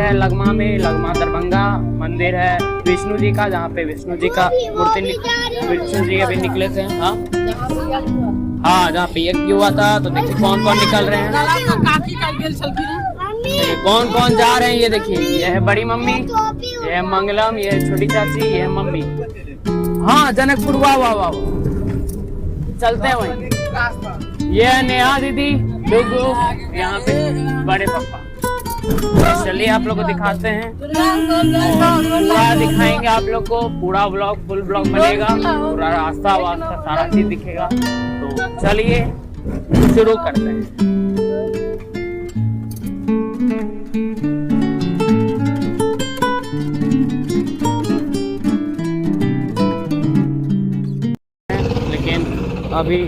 है लगमा में, लगमा दरभंगा मंदिर है विष्णु जी का, जहाँ पे विष्णु जी का मूर्ति विष्णु जी अभी निकले थे। हाँ हाँ, जहाँ पे यज्ञ हुआ था। तो देखिए कौन कौन निकल रहे हैं, कौन कौन जा रहे हैं। ये देखिए, ये है बड़ी मम्मी, ये है मंगलम, ये है छोटी चाची, ये है मम्मी। हाँ जनकपुर, वाह वाह वाह, चलते हैं वहीं। ये है नेहा दीदी, डुगू, यहाँ पे बड़े पापा। चलिए आप लोग को दिखाते हैं, पूरा दिखाएंगे आप लोग को, पूरा ब्लॉग फुल ब्लॉग बनेगा, पूरा रास्ता वास्ता सारा चीज दिखेगा। तो चलिए शुरू करते हैं। लेकिन अभी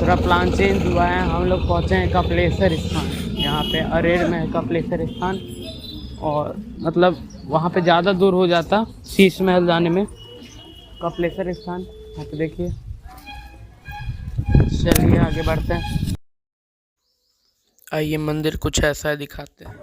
थोड़ा प्लान चेंज हुआ है, हम लोग पहुंचे हैं कपिलेश्वर स्थान। यहाँ पे अरेर में है कपिलेश्वर स्थान, और मतलब वहाँ पे ज़्यादा दूर हो जाता शीश महल जाने में। कपिलेश्वर स्थान यहाँ पे देखिए। चलिए आगे बढ़ते हैं। आइए मंदिर कुछ ऐसा है, दिखाते हैं।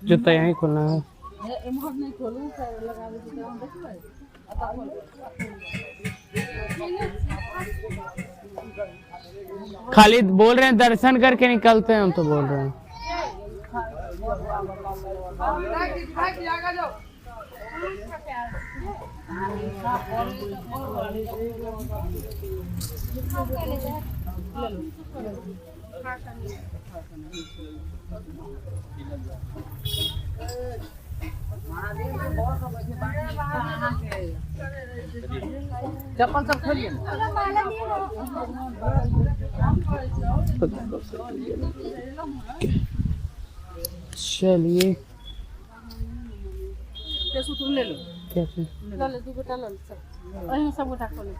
जूता यहीं खोलना है। खाली बोल रहे हैं दर्शन करके निकलते हैं, हम तो बोल रहे हैं। चप्पल सब खोलिए। चलिए तुम ले लो, कैसे ले दो गोटा लो, सब गोटा खोलो,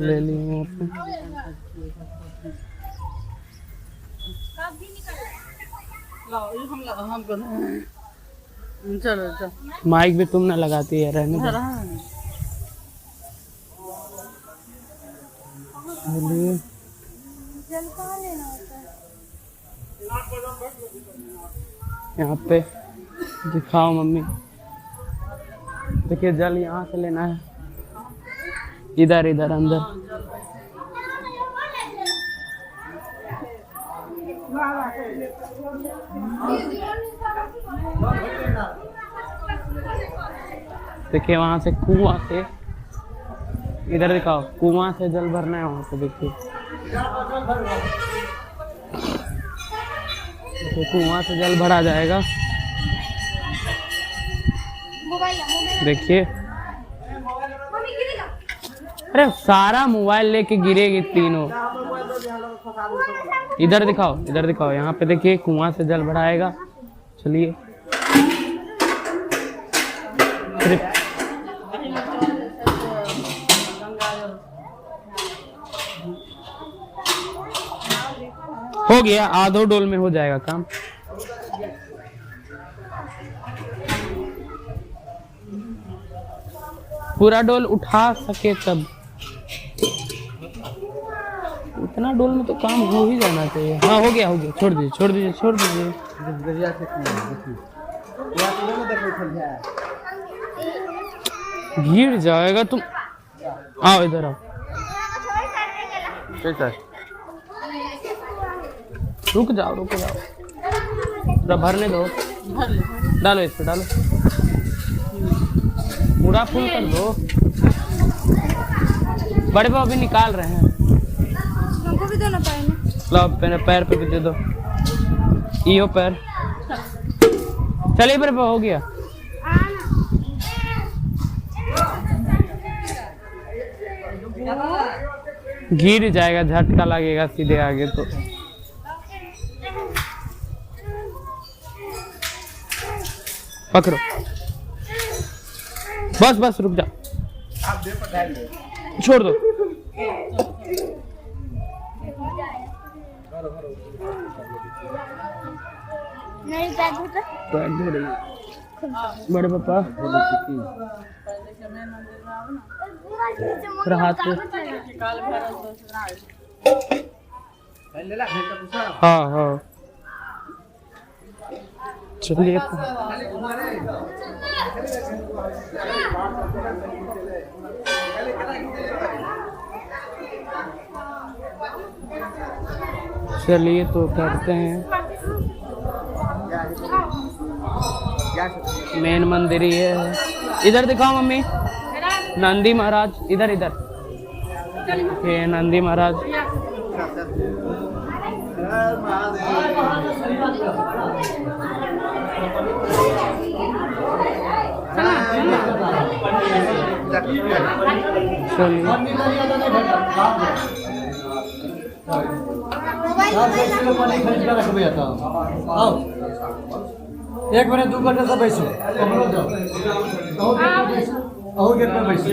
ले लिए चलो चलो। माइक भी तुम ना लगाती है, रहने दो। यहाँ पे दिखाओ मम्मी, देखिए जल यहाँ से लेना है, इधर इधर अंदर। देखिए वहां से कुआं से, इधर दिखाओ, कुआं से जल भरना है वहां से। देखिए कुआं से जल भरा जाएगा। देखिए, अरे सारा मोबाइल लेके गिरेगी तीनों। इधर दिखाओ, इधर दिखाओ, यहाँ पे देखिए कुआं से जल भराएगा। चलिए हो गया, आधो डोल में हो जाएगा काम। पूरा डोल उठा सके तब। इतना डोल में तो काम हो ही जाना चाहिए। हाँ हो गया, छोड़ दीजिए छोड़ दीजिए छोड़ दीजिए। गिर जाएगा तुम। आओ इधर आओ। रुक जाओ पूरा भरने दो। डालो इस पे डालो, पूरा फुल कर दो। बड़े पापा अभी निकाल रहे हैं। हमको भी दो ना पैर में। लो पैर पे भी दे दो। यो पैर चलिए, बड़े पापा हो गया। गिर जाएगा, झटका लगेगा सीधे आगे तो। पकड़ो बस रुक जा, छोड़ दो। नहीं पैर धो रही बड़े पापा। हाथ हाँ चलिए। चलिए तो करते हैं। मेन मंदिर ही है। इधर दिखाओ मम्मी, नंदी महाराज। इधर ये नंदी महाराज। एक मिनट 2 घंटे से बैसो और गेट पर बैसो।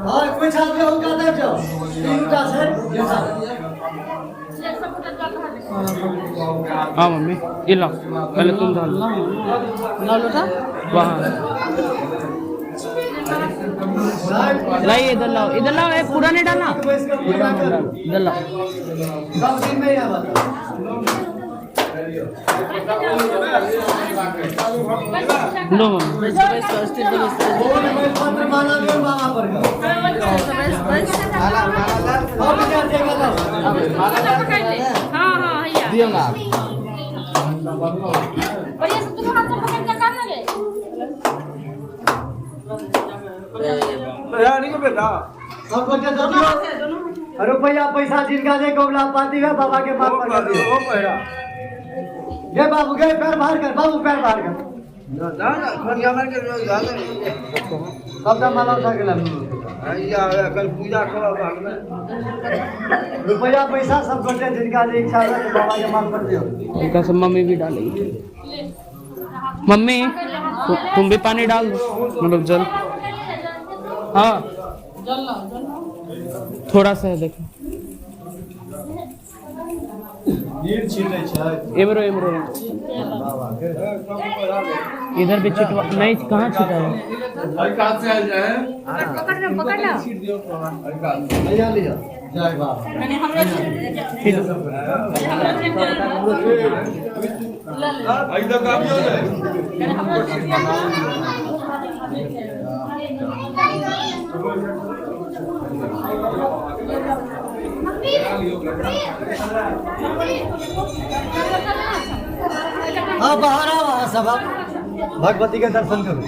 और कोई साथ में होगा तब जाओ। हाँ मम्मी ये लो, पहले तुम डाल लो वहाँ। लाइए इधर लाओ एक पूरा नहीं डालना, इधर लाओ। लो मम्मी रुपया पैसा जिनका दे गोबला पाती है बाबा के पास पर ये बाबू गए पैर बाहर कर, बाबू पैर बाहर कर। सब माला उठा के कल पूजा करो। रुपया पैसा सब बटे जिनका दे इच्छा है तो बाबा के पास पर दियो। उनका सब मम्मी भी डालेगी। मम्मी तुम भी पानी डाल दो, मतलब जल। हाँ थोड़ा सा है देखो। एमरो इधर भी छिटवा नहीं, कहाँ छिटा है? जय बाबा। हाँ बाहर आओ सब, आप भगवती के दर्शन करो।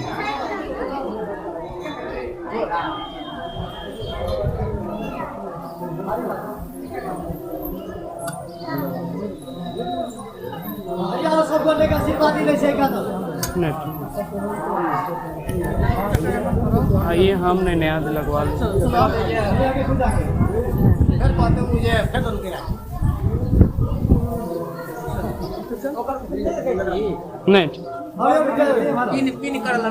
सब बोलने का आशीर्वाद ही नहीं का तो आइए हमने नया लगवा लिया। नहीं पिन कर ला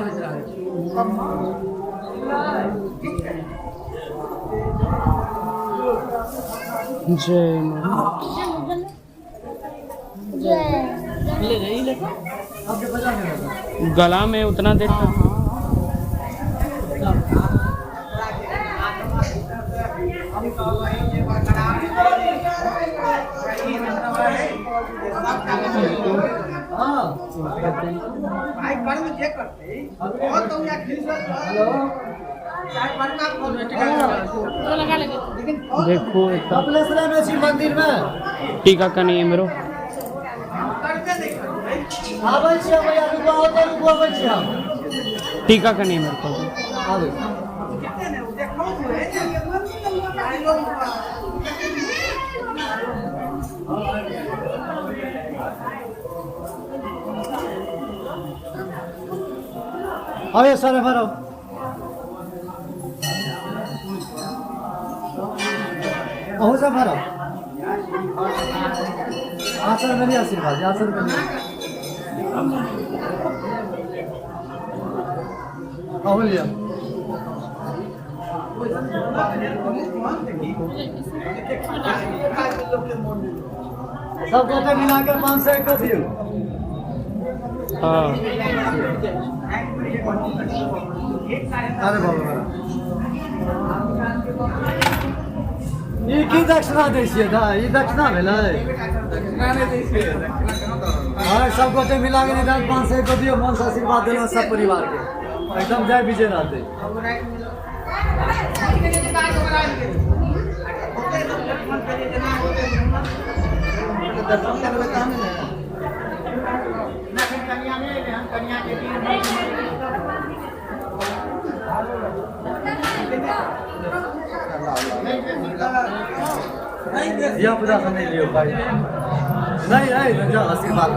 जय मां। गला में उतना देर तक देखो कपिलेश्वर में शिव मंदिर में टीका कनी है मेरो आबै छियै भैया रुकबै छियै हम टीका कनी है मेरे को आबै अबे सर भरो अहो सब भरो आसन में आशीर्वाद आसन में अहो लिया सब गोटे मिलाकर 500 को दियो हाँ अरे बाबा ये की दक्षिणा दै छियै दा ई दक्षिणा भेलै हाँ सब गोटे मिला के निदान 500 को दियो मन से आशीर्वाद देना सब परिवार के एकदम जय विजय रहते दिया पूजा से नहीं लियो भाई नहीं नहीं जा आशीर्वाद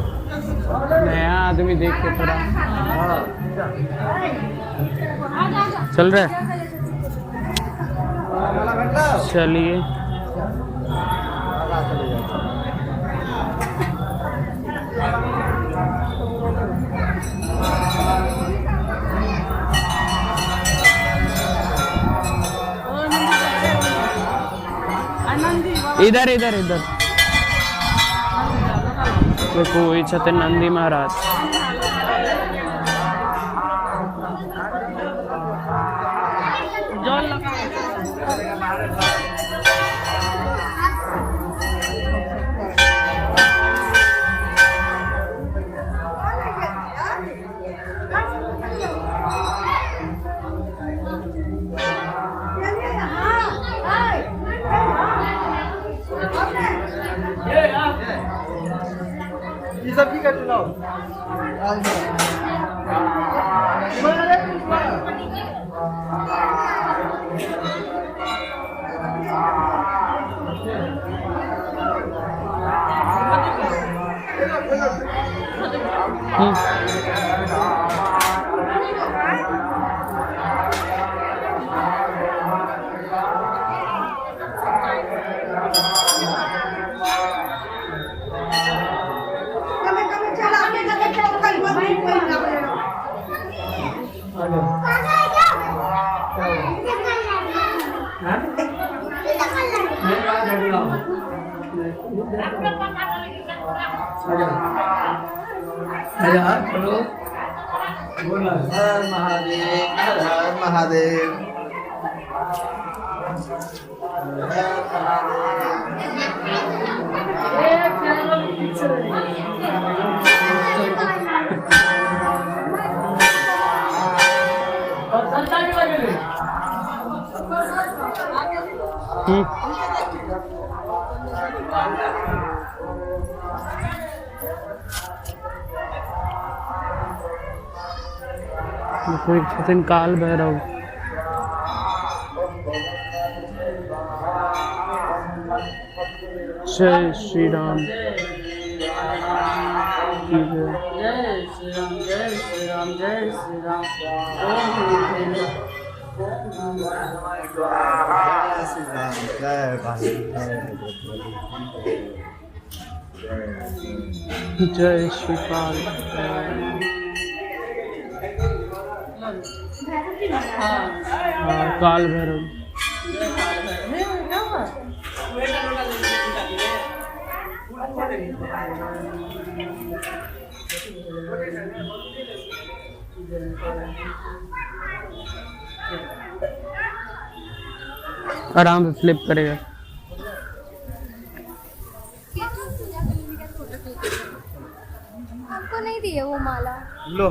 नया आदमी देख के थोड़ा चल रहा है चलिए इधर इधर इधर देखो ये छते नंदी महाराज ये सब की कर चुनाव हर महादेव हर हर महादेव कोई छतिन काल भैरव जय श्री राम। ठीक है। जय श्री राम, जय श्री राम, जय श्री राम। ओम जय श्री पाल। काल भैरव। आराम से फ्लिप करेगा। आपको नहीं दिए वो माला? लो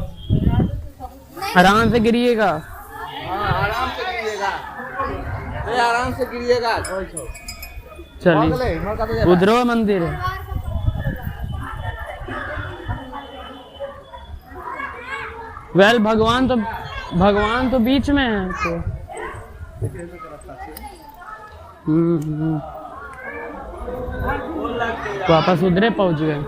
आराम से गिरिएगा। आराम से गिरिएगा, आराम से गिरिएगा। चलिए उधर मंदिर है। वेल भगवान तो बीच में है तो वापस उधरे पहुंच गए।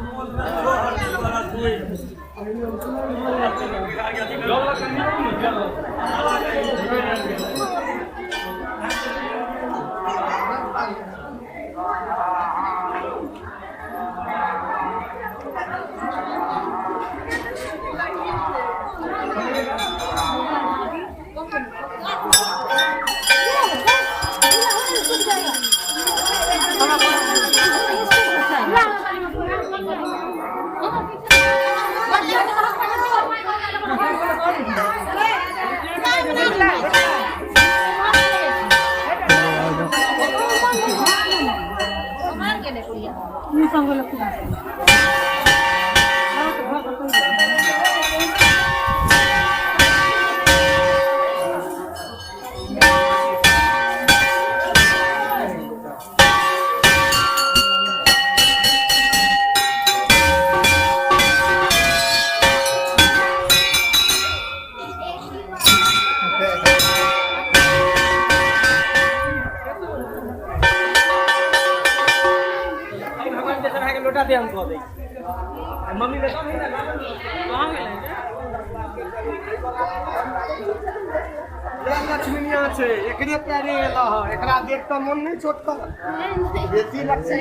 मम्मी लक्ष्मी আছে एकरे प्यारे एला ह एकरा देख त मन नहीं छोटका बेटी लक्ष्मी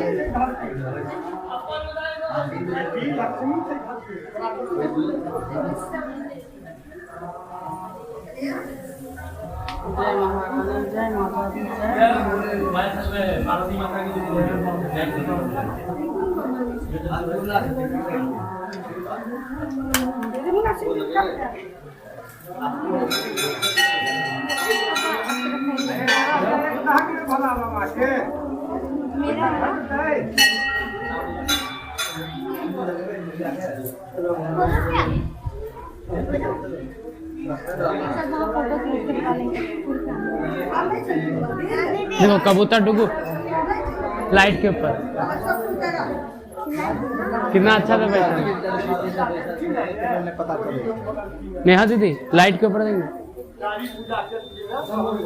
बेटी लक्ष्मी जय महारानी जय माता दी जय मारुति माता की देखो कबूतर डुगू लाइट के ऊपर कितना अच्छा था बैठा। नेहा दीदी लाइट के ऊपर देंगे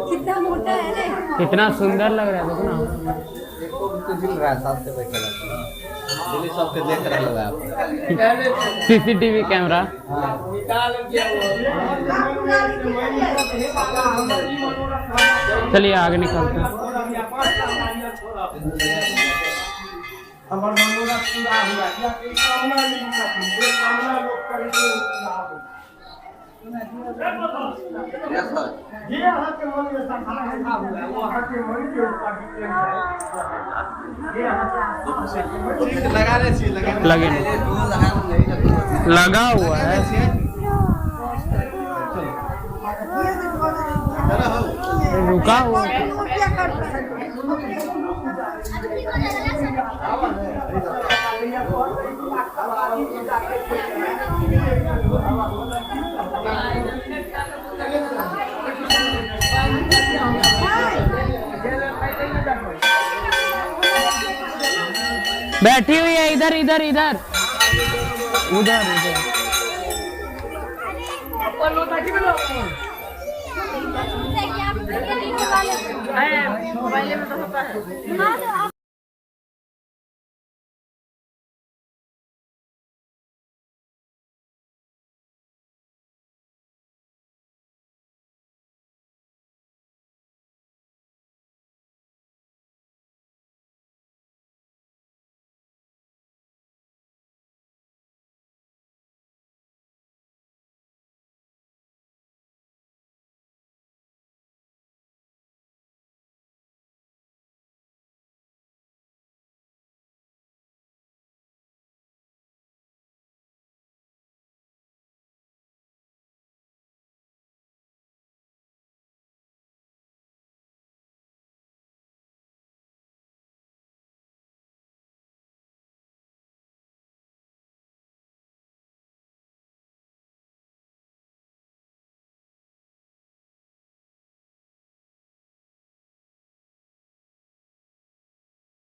कितना मोटा है ना, कितना सुंदर लग रहा है। देखो ना सबके देख रहे हो आप। CCTV camera. चलिए आगे निकलते हैं। लगे लगा हुआ है। रुका हुआ है। बैठी हुई है इधर इधर इधर उधर उधर। मोबाइल में तो होता है।